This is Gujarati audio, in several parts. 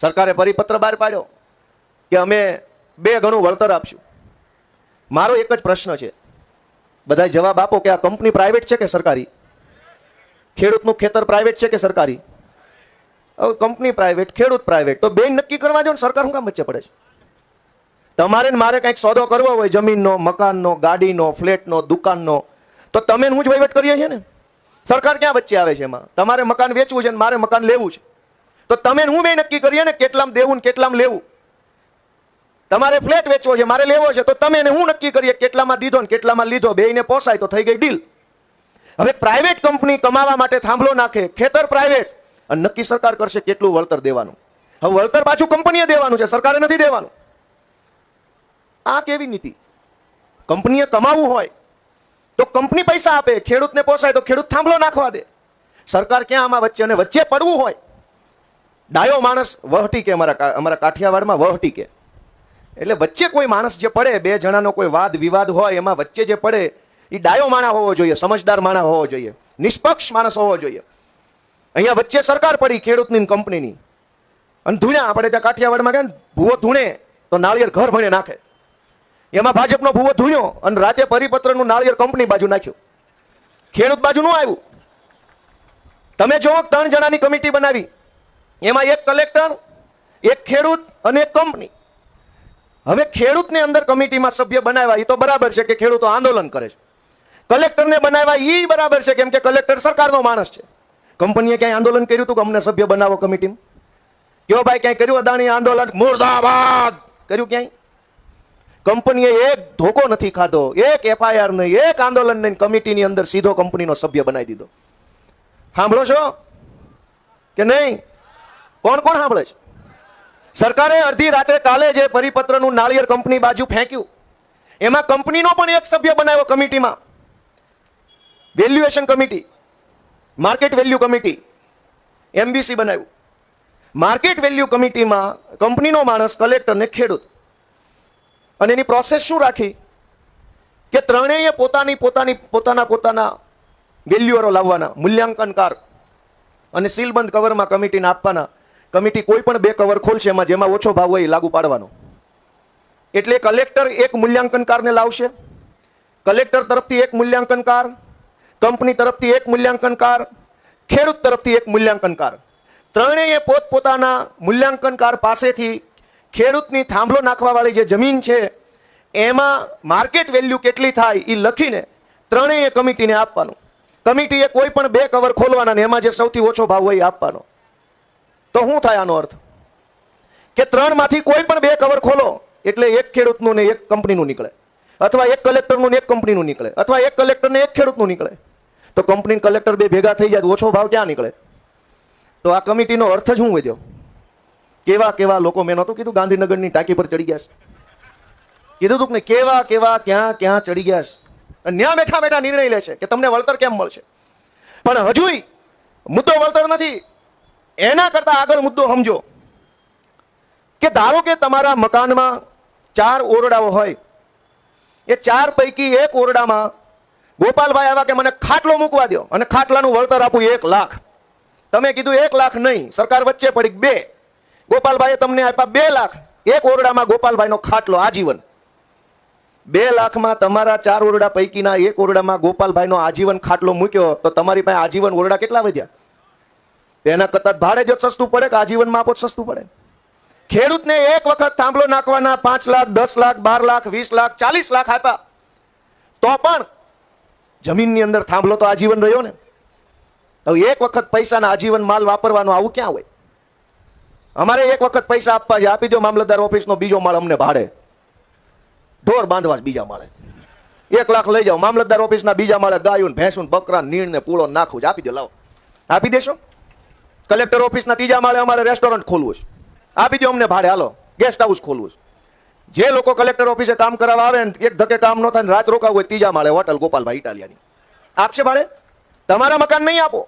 સરકારે પરિપત્ર બહાર પાડ્યો કે અમે 2 ગણું વળતર આપશું. મારો એક જ પ્રશ્ન છે, બધા જવાબ આપો કે આ કંપની પ્રાઇવેટ છે કે સરકારી? ખેડૂતનું ખેતર પ્રાઇવેટ છે કે સરકારી? હવે કંપની પ્રાઇવેટ, ખેડૂત પ્રાઇવેટ, તો બે નક્કી કરવા જો ને સરકાર શું કામ વચ્ચે પડે છે? તમારે ને મારે કંઈક સોદો કરવો હોય જમીનનો, મકાનનો, ગાડીનો, ફ્લેટનો, દુકાનનો, તો તમે હું જ વહીવટ કરીએ છીએ ને. સરકાર ક્યાં વચ્ચે આવે છે એમાં? તમારે મકાન વેચવું છે ને મારે મકાન લેવું છે, તો તમે હું બે નક્કી કરીએ ને કેટલામાં દેવું ને કેટલામાં લેવું. તમારે ફ્લેટ વેચવો છે, મારે લેવો છે, તો તમે ને હું નક્કી કરીએ કેટલામાં દીધો ને કેટલામાં લીધો, બેયને પોસાય તો થઈ ગઈ ડીલ. હવે પ્રાઇવેટ કંપની કમાવા માટે થાંભલો નાખે, ખેતર પ્રાઇવેટ, અને નક્કી સરકાર કરશે કેટલું વળતર દેવાનું. હવે વળતર પાછું કંપનીએ દેવાનું છે, સરકારે નથી દેવાનું. આ કેવી નીતિ? કંપનીએ કમાવું હોય તો કંપની પૈસા આપે, ખેડૂતને પોસાય તો ખેડૂત થાંભલો નાખવા દે. સરકાર ક્યાં આમાં વચ્ચે? અને વચ્ચે પડવું હોય, ડાયો માણસ વહટી કે, અમારા કાઠિયાવાડમાં વહટી કે, એટલે વચ્ચે કોઈ માણસ જે પડે, 2 જણાનો કોઈ વાદ વિવાદ હોય, એમાં વચ્ચે જે પડે એ ડાયો માણસ હોવો જોઈએ, સમજદાર માણસ હોવો જોઈએ, નિષ્પક્ષ માણસ હોવો જોઈએ. અહીંયા વચ્ચે સરકાર પડી ખેડૂતની કંપનીની, અને ધૂણ્યા. આપણે ત્યાં કાઠિયાવાડમાં કે ભૂવો ધૂણે તો નાળિયેર ઘર ભણે નાખે. એમાં ભાજપનો ભૂવો ધૂણ્યો અને રાતે પરિપત્રનું નાળિયેર કંપની બાજુ નાખ્યું, ખેડૂત બાજુ નું આવ્યું. તમે જો 3 જણાની કમિટી બનાવી, એમાં એક કલેક્ટર, એક ખેડૂત અને એક કંપની. હવે ખેડૂતને અંદર કમિટીમાં સભ્ય બનાવ્યા, એ તો બરાબર છે કે ખેડૂતો આંદોલન કરે છે. કલેક્ટરને બનાવ્યા એ બરાબર છે કેમ કે કલેક્ટર સરકારનો માણસ છે. કંપનીએ ક્યાંય આંદોલન કર્યું હતું કે અમને સભ્ય બનાવો કમિટીમાં? કયો ભાઈ ક્યાંય કર્યું? અદાણી આંદોલન મુર્દાબાદ કર્યું ક્યાંય? કંપનીએ એક ધોકો નથી ખાધો, એક FIR નહીં, એક આંદોલન નહીં, કમિટીની અંદર સીધો કંપનીનો સભ્ય બનાવી દીધો. સાંભળો છો કે નહીં? કોણ કોણ સાંભળે છે? સરકારે અડધી રાત્રે કાલે જે પરિપત્રનું નાળિયેર કંપની બાજુ ફેંક્યું, એમાં કંપનીનો પણ એક સભ્ય બનાવ્યો કમિટીમાં. Valuation committee, market value committee, MVC બનાવ્યું. માર્કેટ વેલ્યુ કમિટીમાં કંપનીનો માણસ, કલેક્ટર ને ખેડૂત. અને એની પ્રોસેસ શું રાખી કે ત્રણેય પોતાના વેલ્યુઅરો લાવવાના, મૂલ્યાંકનકાર, અને સીલબંધ કવરમાં કમિટીને આપવાના. કમિટી કોઈ પણ 2 કવર ખોલશે, એમાં જેમાં ઓછો ભાવ હોય એ લાગુ પાડવાનો. એટલે કલેક્ટર એક મૂલ્યાંકનકારને લાવશે, કલેક્ટર તરફથી એક મૂલ્યાંકનકાર, કંપની તરફથી એક મૂલ્યાંકનકાર, ખેડૂત તરફથી એક મૂલ્યાંકનકાર. ત્રણેય પોતપોતાના મૂલ્યાંકનકાર પાસેથી ખેડૂતની થાંભલો નાખવા વાળી જે જમીન છે એમાં માર્કેટ વેલ્યુ કેટલી થાય એ લખીને ત્રણેય કમિટીને આપવાનું. કમિટીએ કોઈ પણ 2 કવર ખોલવાના ને એમાં જે સૌથી ઓછો ભાવ હોય એ આપવાનો. તો શું થાય આનો અર્થ? કે 3 માંથી કોઈ પણ 2 કવર ખોલો એટલે એક ખેડૂતનું ને એક કંપનીનું નીકળે, અથવા એક કલેક્ટરનું ને એક કંપનીનું નીકળે, અથવા એક કલેક્ટર ને એક ખેડૂતનું નીકળે. તો કંપની કલેક્ટર 2 ભેગા થઈ જાય તો ઓછો ભાવ ક્યાં નીકળે? તો આ કમિટીનો અર્થ જ શું વધ્યો? કેવા કેવા લોકો, મેં નહોતું કીધું ગાંધીનગરની ટાંકી પર ચડી ગયા છે? કીધું તું ને કેવા કેવા ક્યાં ક્યાં ચડી ગયા છે, અને ત્યાં બેઠા બેઠા નિર્ણય લે છે કે તમને વળતર કેમ મળશે. પણ હજુય મુદ્દો વળતર નથી. એના કરતા આગળ મુદ્દો સમજો કે ધારો કે તમારા મકાનમાં 4 ઓરડાઓ હોય, એ 4 પૈકી એક ઓરડામાં ગોપાલભાઈ આવ્યા કે મને ખાટલો મૂકવા દો અને ખાટલાનું વળતર આપું 1 લાખ. તમે કીધું 1 લાખ નહીં, સરકાર વચ્ચે પડી 2. ગોપાલભાઈએ તમને આપ્યા 2 લાખ. એક ઓરડામાં ગોપાલભાઈનો ખાટલો આજીવન. 2 લાખમાં તમારા 4 ઓરડા પૈકીના એક ઓરડામાં ગોપાલભાઈનો આજીવન ખાટલો મૂક્યો, તો તમારી પાસે આજીવન ઓરડા કેટલા વધ્યા? એના કરતા ભાડે જો સસ્તું પડે કે આજીવનમાં આપો સસ્તું પડે? ખેડૂતને એક વખત થાંભલો નાખવાના 5 લાખ, 10 લાખ, 12 લાખ, 20 લાખ, 40 લાખ આપ્યા, તો પણ જમીનની અંદર થાંભલો તો આજીવન રહ્યો ને. તો એક વખત પૈસાના આજીવન માલ વાપરવાનો આવું ક્યાં હોય? અમારે એક વખત પૈસા આપવા છે, આપી દો મામલતદાર ઓફિસનો બીજો માળ અમને ભાડે, ઢોર બાંધવા બીજા માળે 1 લાખ લઈ જાઓ, મામલતદાર ઓફિસના બીજા માળે ગાયું, ભેંસું, બકરા, નીણ ને પૂળો નાખું છે, આપી દો, લાવો. આપી દેશો? કલેક્ટર ઓફિસના 3જા માળે અમારે રેસ્ટોરન્ટ ખોલવું છે, આપી દો અમને ભાડે, હાલો ગેસ્ટ હાઉસ ખોલવું છે. જે લોકો કલેક્ટર ઓફિસે કામ કરવા આવે ને એક ધકે કામ ન થાય, રાત રોકાવું હોય 3જા માળે હોટલ ગોપાલભાઈ ઇટાલિયાની, આપશે ભાડે? તમારા મકાન નહીં આપો,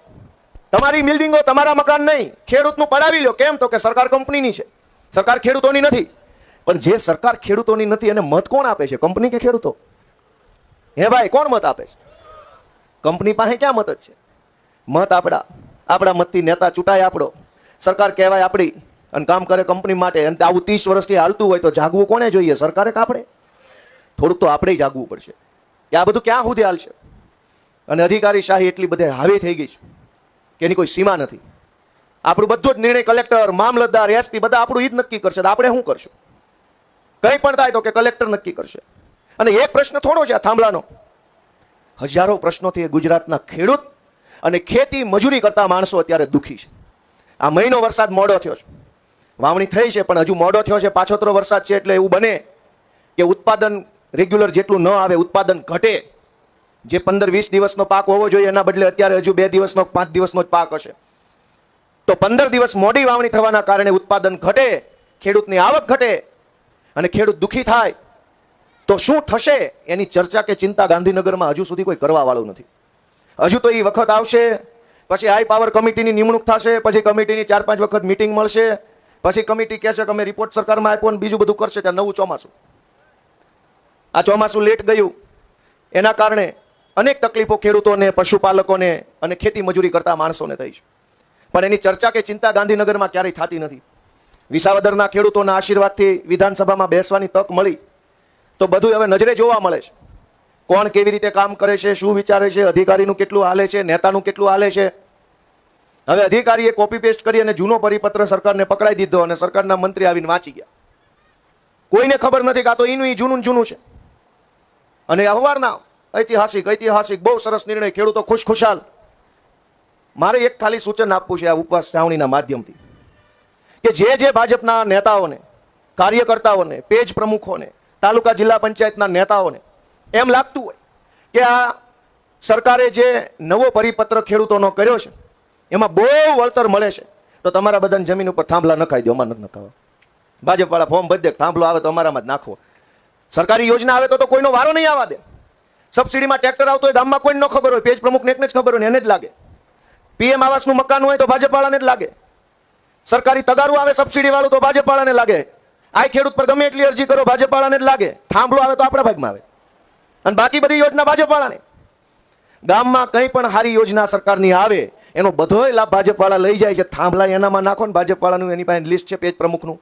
તમારી બિલ્ડિંગો, તમારા મકાન નહીં, ખેડૂતનું પડાવી લો. કેમ? તો કે સરકાર કંપનીની છે, સરકાર ખેડૂતોની નથી. પણ જે સરકાર ખેડૂતોની નથી એને મત કોણ આપે છે? કંપની કે ખેડૂતો? હે ભાઈ, કોણ મત આપે છે? કંપની પાસે ક્યાં મત જ છે? મત આપણા મતથી નેતા ચૂંટાય આપણો, સરકાર કહેવાય આપણી, અને કામ કરે કંપની માટે, અને આવું 30 વર્ષથી હાલતું હોય તો જાગવું કોને જોઈએ? સરકારે કે આપણે? થોડુંક તો આપણે જાગવું પડશે કે આ બધું ક્યાં સુધી હાલશે. અને અધિકારી શાહી એટલી બધે હાવી થઈ ગઈ છે કે એની કોઈ સીમા નથી. આપણું બધો જ નિર્ણય કલેક્ટર, મામલતદાર, એસપી બધા આપણું ઈ જ નક્કી કરશે. તો આપણે શું કરશું? કંઈ પણ થાય તો કે કલેક્ટર નક્કી કરશે. અને એક પ્રશ્ન થોડો છે આ થાંભલાનો, હજારો પ્રશ્નોથી એ ગુજરાતના ખેડૂત અને ખેતી મજૂરી કરતા માણસો અત્યારે દુઃખી છે. આ મહિનો વરસાદ મોડો થયો છે, વાવણી થઈ છે પણ હજુ મોડો થયો છે. પાછોતરો વરસાદ છે એટલે એવું બને કે ઉત્પાદન રેગ્યુલર જેટલું ન આવે, ઉત્પાદન ઘટે. જે 15-20 દિવસનો પાક હોવો જોઈએ એના બદલે અત્યારે હજુ 2 દિવસનો 5 દિવસનો જ પાક હશે. તો 15 દિવસ મોડી વાવણી થવાના કારણે ઉત્પાદન ઘટે, ખેડૂતની આવક ઘટે અને ખેડૂત દુઃખી થાય તો શું થશે એની ચર્ચા કે ચિંતા ગાંધીનગરમાં હજુ સુધી કોઈ કરવા વાળું નથી. હજુ તો એ વખત આવશે, પછી હાઈ પાવર કમિટીની નિમણૂક થશે, પછી કમિટીની 4-5 વખત મિટિંગ મળશે, પછી કમિટી કહેશે કે અમે રિપોર્ટ સરકારમાં આપ્યો ને બીજું બધું કરશે. ત્યાં નવું ચોમાસું. આ ચોમાસું લેટ ગયું એના કારણે અનેક તકલીફો ખેડૂતોને, પશુપાલકોને અને ખેતી મજૂરી કરતા માણસોને થઈ છે. પણ એની ચર્ચા કે ચિંતા ગાંધીનગરમાં ક્યારેય થતી નથી. વિસાવદરના ખેડૂતોના આશીર્વાદથી વિધાનસભામાં બેસવાની તક મળી તો બધું હવે નજરે જોવા મળે છે. કોણ કેવી રીતે કામ કરે છે, શું વિચારે છે, અધિકારીનું કેટલું હાલે છે, નેતાનું કેટલું હાલે છે. હવે અધિકારીએ કોપી પેસ્ટ કરી અને જૂનો પરિપત્ર સરકારને પકડાઈ દીધો અને સરકારના મંત્રી આવીને વાંચી ગયા. કોઈને ખબર નથી કે આ તો એનું જૂનું છે. અને અખબારના ઐતિહાસિક બહુ સરસ નિર્ણય, ખેડૂતો ખુશખુશાલ. મારે એક ખાલી સૂચન આપવું છે આ ઉપવાસ છાવણીના માધ્યમથી કે જે ભાજપના નેતાઓને, કાર્યકર્તાઓને, પેજ પ્રમુખોને, તાલુકા જિલ્લા પંચાયતના નેતાઓને એમ લાગતું હોય કે આ સરકારે જે નવો પરિપત્ર ખેડૂતોનો કર્યો છે એમાં બહુ વળતર મળે છે, તો તમારા બધાને જમીન ઉપર થાંભલા નખાઈ દો. અમારે નથી નખાવા. ભાજપવાળા ફોર્મ ભરી દે, થાંભલો આવે તો અમારામાં જ નાખવો. સરકારી યોજના આવે તો કોઈનો વારો નહીં આવવા દે. સબસિડીમાં ટ્રેક્ટર આવતો હોય ગામમાં કોઈને ન ખબર હોય, પેજ પ્રમુખને એકને જ ખબર હોય ને એને જ લાગે. પીએમ આવાસનું મકાન હોય તો ભાજપવાળાને જ લાગે. સરકારી તગારું આવે સબસિડી વાળું તો ભાજપવાળાને લાગે. આ ખેડૂત પર ગમે એટલી અરજી કરો ભાજપવાળાને જ લાગે. થાંભલો આવે તો આપણા ભાગમાં આવે અને બાકી બધી યોજના ભાજપવાળાને. ગામમાં કંઈ પણ સારી યોજના સરકારની આવે એનો બધોય લાભ ભાજપવાળા લઈ જાય છે. થાંભલા એનામાં નાખો ને ભાજપવાળાનું, એની પાસે લિસ્ટ છે પેજ પ્રમુખનું,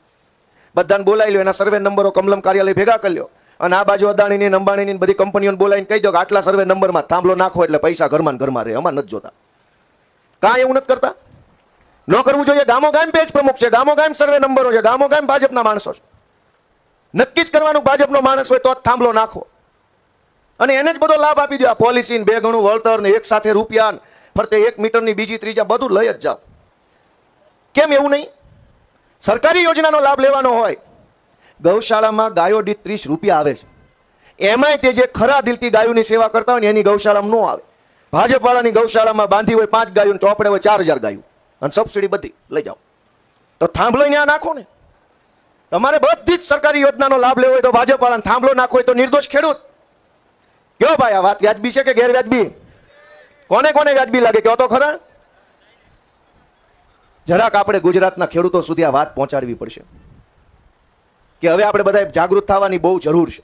બધાને બોલાવી લો, એના સર્વે નંબરો કમલમ કાર્યાલય ભેગા કરી લો અને આ બાજુ અદાણીની, અંબાણીની બધી કંપનીઓને બોલાવીને કહી દો કે આટલા સર્વે નંબરમાં થાંભલો નાખો એટલે પૈસા ઘરમાં રહે. અમારે નથી જોતા. કાંઈ એવું નથી કરતા. ન કરવું જોઈએ. ગામો ગામ પેજ પ્રમુખ છે, ગામો ગામ સર્વે નંબરો છે, ગામો ગામ ભાજપના માણસો છે. નક્કી જ કરવાનું ભાજપનો માણસ હોય તો જ થાંભલો નાખો અને એને જ બધો લાભ આપી દો. આ પોલિસી 2 ગણું વળતર ને એક સાથે રૂપિયા ફરતે 1 મીટરની બીજી ત્રીજા બધું લઈ જ જાઓ. કેમ એવું નહીં? સરકારી યોજનાનો લાભ લેવાનો હોય. ગૌશાળામાં ગાયો દીઠ 30 રૂપિયા આવે છે. એમાંય તે જે ખરા દિલથી ગાયોની સેવા કરતા હોય ને એની ગૌશાળામાં ન આવે. ભાજપવાળાની ગૌશાળામાં બાંધી હોય 5 ગાયો, ચોપડે હોય 4000 ગાયો અને સબસિડી બધી લઈ જાઓ. તો થાંભલો ત્યાં નાખો ને. તમારે બધી જ સરકારી યોજનાનો લાભ લેવો હોય તો ભાજપવાળાને થાંભલો નાખો હોય તો નિર્દોષ ખેડૂત. કયો ભાઈ આ વાત વ્યાજબી છે કે ગેરવ્યાજબી? કોને કોને વ્યાજબી લાગે કયો તો ખરા? જરાક આપણે ગુજરાતના ખેડૂતો સુધી આ વાત પહોંચાડવી પડશે કે હવે આપણે બધા જાગૃત થવાની બહુ જરૂર છે.